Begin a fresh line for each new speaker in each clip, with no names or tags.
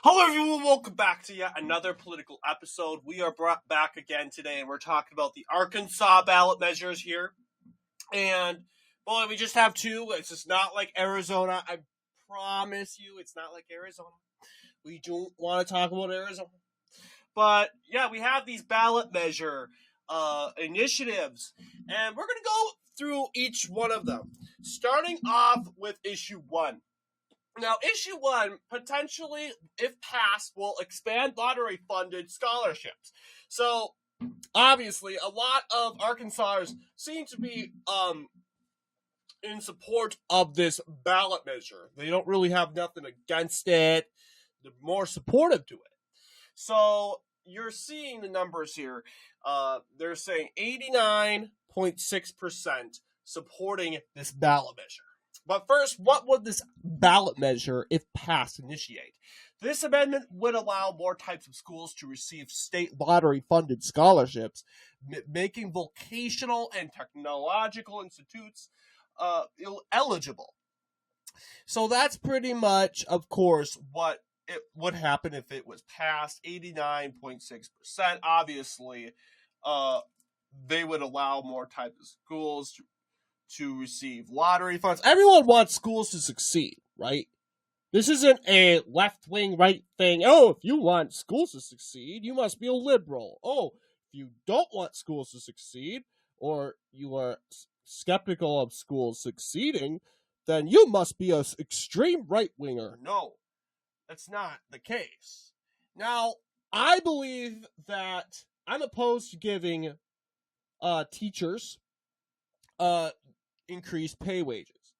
Hello, everyone. Welcome back to yet another political episode. We are brought back again today, and we're talking about the Arkansas ballot measures here. And boy, we just have two. It's just not like Arizona. I promise you, it's not like Arizona. We don't want to talk about Arizona, but yeah, we have these ballot measure initiatives, and we're gonna go through each one of them, starting off with issue one. Now, issue one, potentially, if passed, will expand lottery funded scholarships. So, obviously, a lot of Arkansans seem to be in support of this ballot measure. They don't really have nothing against it, they're more supportive to it. So, you're seeing the numbers here. They're saying 89.6% supporting this ballot measure. But first, what would this ballot measure, if passed, initiate? This amendment would allow more types of schools to receive state lottery-funded scholarships, making vocational and technological institutes eligible. So that's pretty much, of course, what it would happen if it was passed. 89.6%. Obviously, they would allow more types of schools to receive lottery funds. Everyone wants schools to succeed, right? This isn't a left-wing, right thing. Oh, if you want schools to succeed, you must be a liberal. Oh, if you don't want schools to succeed, or you are skeptical of schools succeeding, then you must be an extreme right-winger. No, that's not the case. Now, I believe that I'm opposed to giving teachers increased pay wages.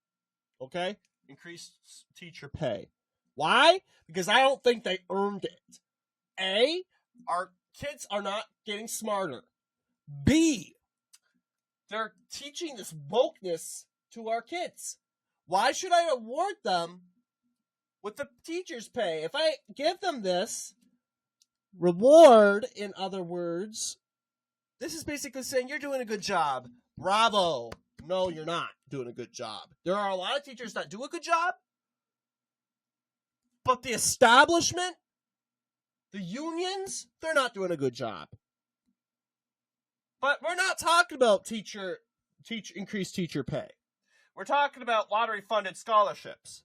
Okay? Increased teacher pay. Why? Because I don't think they earned it. A, our kids are not getting smarter. B, they're teaching this wokeness to our kids. Why should I reward them with the teacher's pay? If I give them this reward, in other words, this is basically saying you're doing a good job. Bravo. No, you're not doing a good job. There are a lot of teachers that do a good job, but the establishment, the unions, they're not doing a good job. But we're not talking about increased teacher pay. We're talking about lottery-funded scholarships.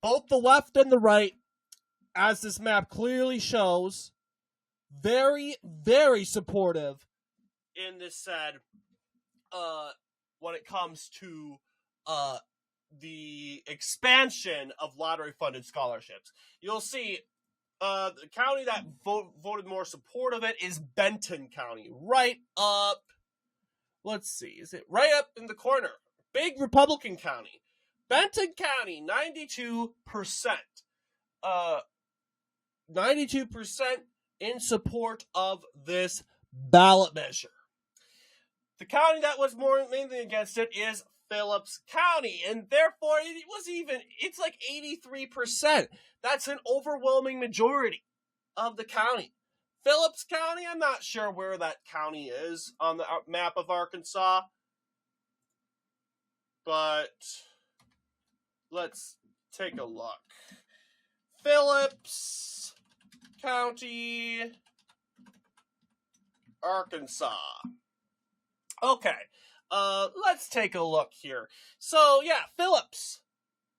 Both the left and the right, as this map clearly shows, very, very supportive in this said when it comes to the expansion of lottery-funded scholarships. You'll see the county that voted more support of it is Benton County. Right up, let's see, is it right up in the corner? Big Republican county. Benton County, 92%. 92% in support of this ballot measure. The county that was mainly against it is Phillips County, and therefore it's like 83%. That's an overwhelming majority of the county. Phillips County, I'm not sure where that county is on the map of Arkansas, but let's take a look. Phillips County, Arkansas. Okay, let's take a look here. So, yeah, Phillips.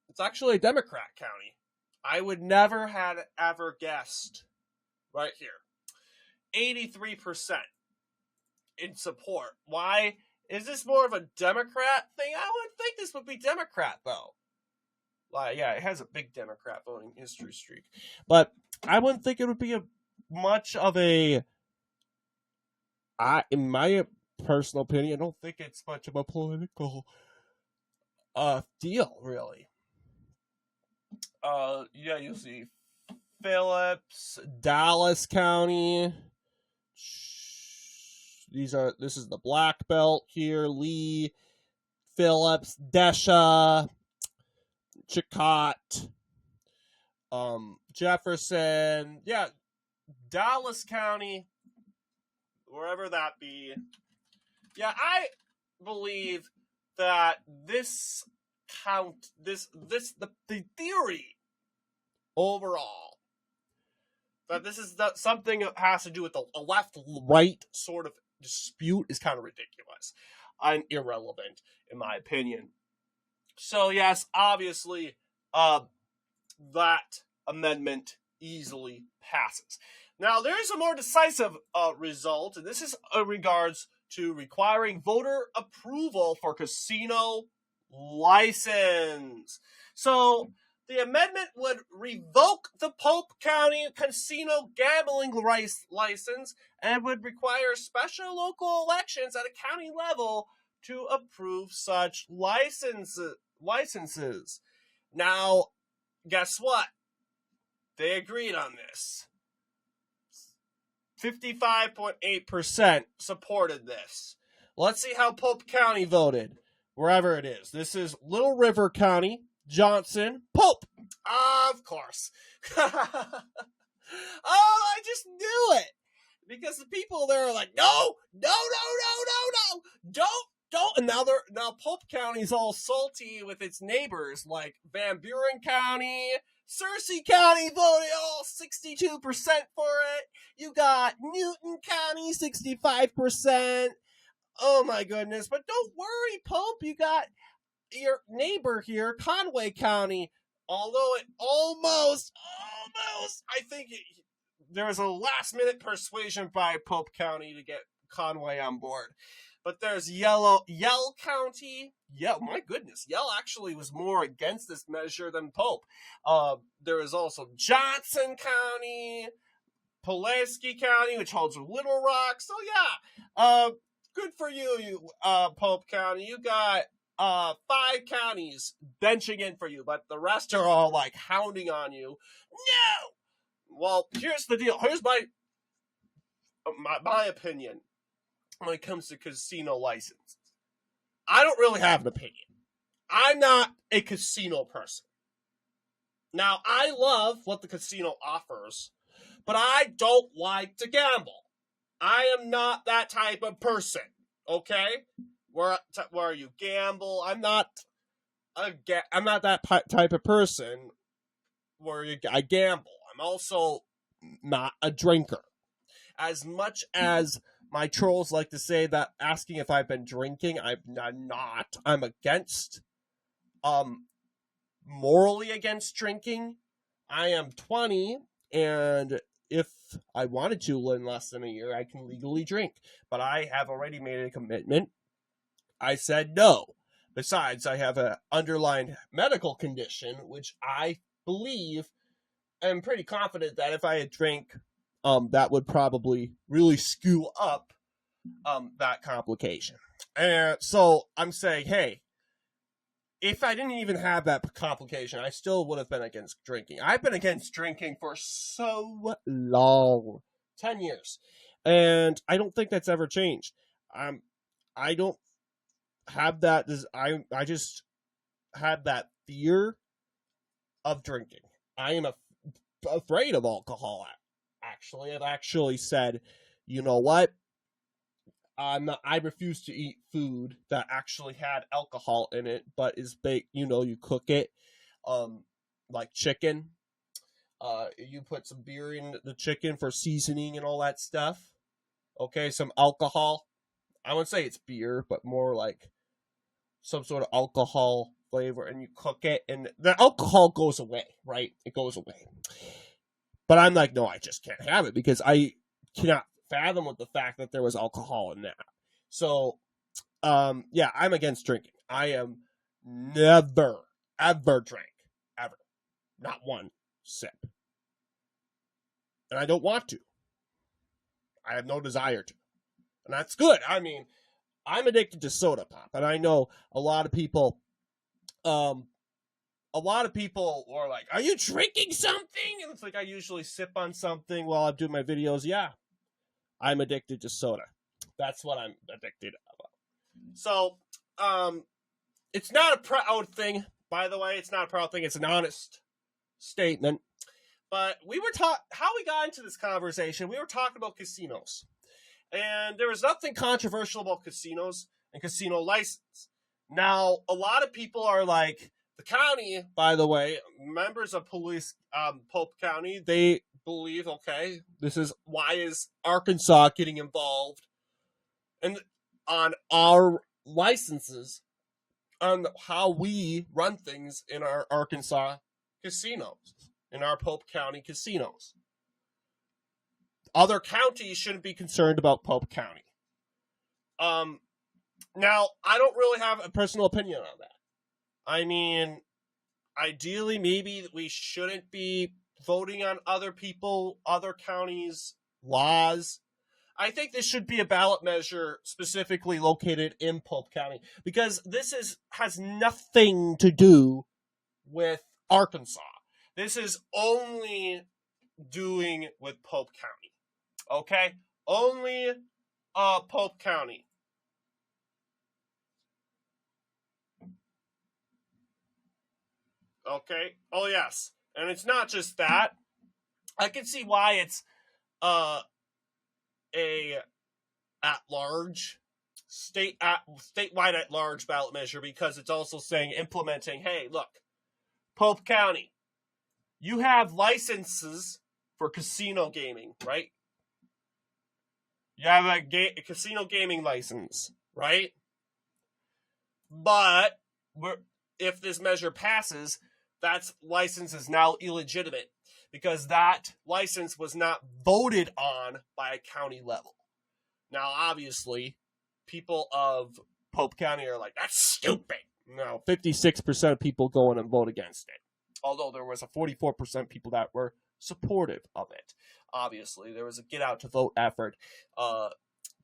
It's actually a Democrat county. I would never have ever guessed right here. 83% in support. Why? Is this more of a Democrat thing? I would think this would be Democrat, though. Yeah, it has a big Democrat voting history streak. But I wouldn't think it would be much of a... in my personal opinion, I don't think it's much of a political deal, really. Yeah, you'll see Phillips, Dallas County. This is the Black Belt here. Lee, Phillips, Desha, Chicot, Jefferson. Yeah, Dallas County, wherever that be. Yeah, I believe that the theory overall. That this is something that has to do with a left-right sort of dispute is kind of ridiculous and irrelevant, in my opinion. So, yes, obviously, that amendment easily passes. Now, there is a more decisive result, and this is in regards to requiring voter approval for casino license. So, the amendment would revoke the Polk County casino gambling license and would require special local elections at a county level to approve such licenses. Now, guess what? They agreed on this. 55.8% supported this. Let's see how Polk County voted, wherever it is. This is Little River County, Johnson, Pope. Of course. Oh, I just knew it. Because the people there are like, no, don't. And now Polk County's all salty with its neighbors, like Van Buren County, Searcy County voted all 62% for it. You got Newton County, 65%. Oh my goodness. But don't worry, Pope. You got your neighbor here, Conway County. Although it almost, I think there was a last-minute persuasion by Polk County to get Conway on board. But there's Yell County. Yeah, my goodness. Yell actually was more against this measure than Pope. There is also Johnson County, Pulaski County, which holds Little Rock. So, yeah, good for you, Pope County. You got 5 counties benching in for you, but the rest are all, like, hounding on you. No! Well, here's the deal. Here's my opinion. When it comes to casino licenses, I don't really have an opinion. I'm not a casino person. Now, I love what the casino offers, but I don't like to gamble. I am not that type of person, okay? Where you gamble. I'm not that type of person where I gamble. I'm also not a drinker. As much as my trolls like to say that, asking if I've been drinking, I'm not. I'm against, morally against drinking. I am 20, and if I wanted to in less than a year, I can legally drink. But I have already made a commitment. I said no. Besides, I have an underlying medical condition, which I believe, I'm pretty confident that if I had drank, that would probably really skew up that complication. And so I'm saying, hey, if I didn't even have that complication, I still would have been against drinking. I've been against drinking for so long, 10 years, and I don't think that's ever changed. I don't have that. I just had that fear of drinking. I am afraid of alcohol. Actually, I've actually said, you know what? I refuse to eat food that actually had alcohol in it, but is baked. You cook it, like chicken. You put some beer in the chicken for seasoning and all that stuff. Okay, some alcohol. I wouldn't say it's beer, but more like some sort of alcohol flavor, and you cook it, and the alcohol goes away, right? It goes away. But I'm like, no, I just can't have it because I cannot fathom with the fact that there was alcohol in that. So, yeah, I'm against drinking. I am never, ever drank. Ever. Not one sip. And I don't want to. I have no desire to. And that's good. I mean, I'm addicted to soda pop. And I know a lot of people are like, are you drinking something? And it's like, I usually sip on something while I'm doing my videos. Yeah, I'm addicted to soda. That's what I'm addicted about. So, it's not a proud thing, by the way. It's not a proud thing. It's an honest statement. But how we got into this conversation, we were talking about casinos. And there was nothing controversial about casinos and casino license. Now, a lot of people are like, The county, by the way, members of police, Pope County, they believe, okay, why is Arkansas getting involved and on our licenses, on how we run things in our Arkansas casinos, in our Pope County casinos. Other counties shouldn't be concerned about Pope County. Now, I don't really have a personal opinion on that. I mean, ideally, maybe we shouldn't be voting on other counties' laws. I think this should be a ballot measure specifically located in Pope County, because this has nothing to do with Arkansas. This is only doing with Pope County. Okay? Only Pope County. Okay? Oh, yes. And it's not just that. I can see why it's a at-large, statewide at-large ballot measure, because it's also saying, implementing, hey, look, Pope County, you have licenses for casino gaming, right? You have a casino gaming license, right? But if this measure passes, that license is now illegitimate, because that license was not voted on by a county level. Now, obviously, people of Pope County are like, that's stupid. No, 56% of people go in and vote against it. Although there was a 44% people that were supportive of it. Obviously, there was a get-out-to-vote effort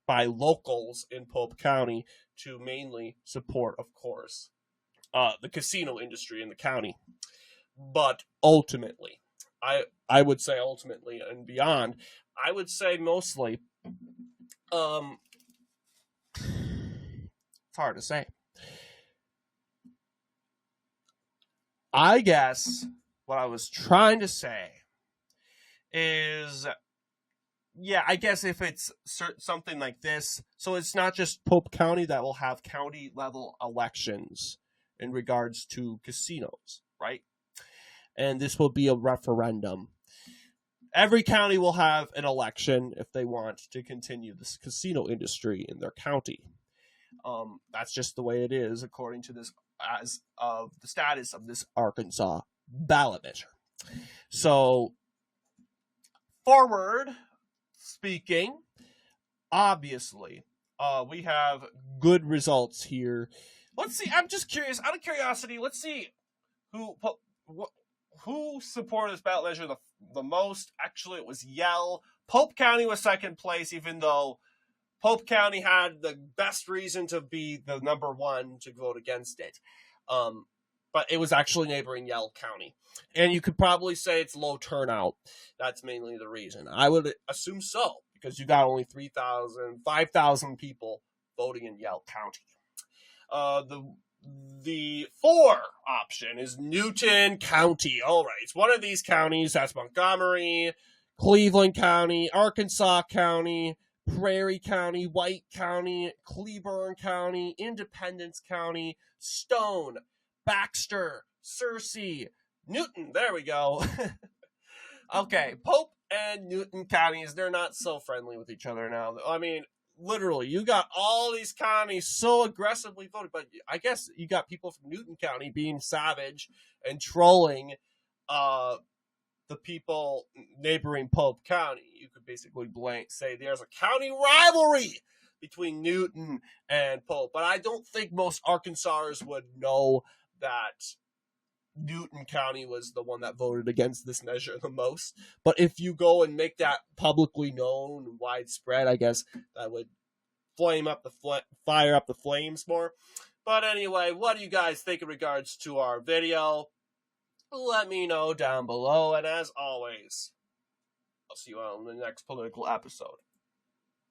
by locals in Pope County to mainly support, of course, the casino industry in the county. But ultimately, I would say ultimately and beyond, I would say mostly, it's hard to say. I guess what I was trying to say is, yeah, I guess if it's something like this, so it's not just Pope County that will have county-level elections in regards to casinos, right? And this will be a referendum. Every county will have an election if they want to continue this casino industry in their county. That's just the way it is, according to this, as of the status of this Arkansas ballot measure. So, forward speaking, obviously, we have good results here. Let's see. I'm just curious. Out of curiosity, let's see who supported this ballot measure the most. Actually, it was Yell. Pope County was second place, even though Pope County had the best reason to be the number one to vote against it. But it was actually neighboring Yell County. And you could probably say it's low turnout. That's mainly the reason. I would assume so, because you got only 5,000 people voting in Yell County. The 4 option is Newton County. All right, it's one of these counties. That's Montgomery, Cleveland County, Arkansas County, Prairie County, White County, Cleburne County, Independence County, Stone, Baxter, Searcy, Newton. There we go. Okay, Pope and Newton counties, they're not so friendly with each other now. I mean, literally, you got all these counties so aggressively voted, but I guess you got people from Newton County being savage and trolling the people neighboring Pope County. You could basically say there's a county rivalry between Newton and Pope, but I don't think most Arkansans would know that Newton County was the one that voted against this measure the most. But if you go and make that publicly known and widespread, I guess that would fire up the flames more. But anyway, what do you guys think in regards to our video? Let me know down below, and as always, I'll see you on the next political episode.